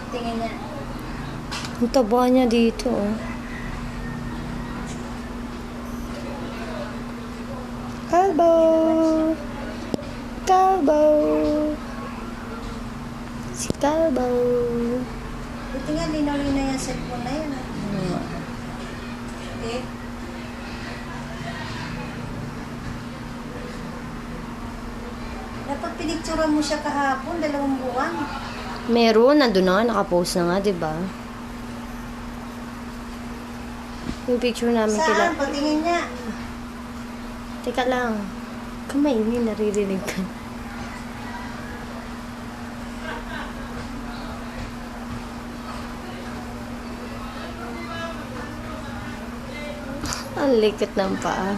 Tingin niya. Ang taba niya dito, oh. Kalbo! Kalbo! Si Kalbo! Buti nga, linaw-linaw yung cellphone na yan. Okay. Dapat pinicturan mo siya kahapon, 2 buwan. Meron, nandun na, nakapost na nga, diba? Yung picture namin Saan? Patingin niya. Teka lang. Kamay niya, naririnig ka. Ang likot ng paa.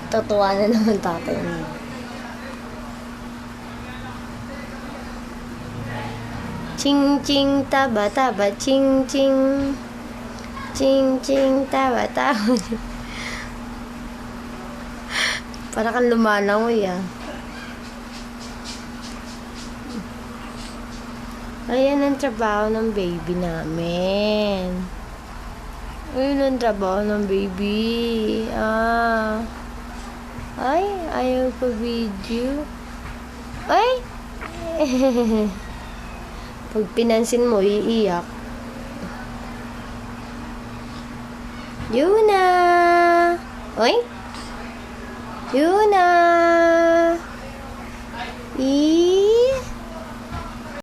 Tatuwa na naman tatay mo. Ching ching taba taba ching ching. Ching ching taba taba. Para kang lumalangoy ah. Ayan ang trabaho ng baby namin. Ayan ang trabaho ng baby. Ah. Ay, ayaw pa video. Ay! Pag pinansin mo, iiyak. Yuna! Oy! Yuna!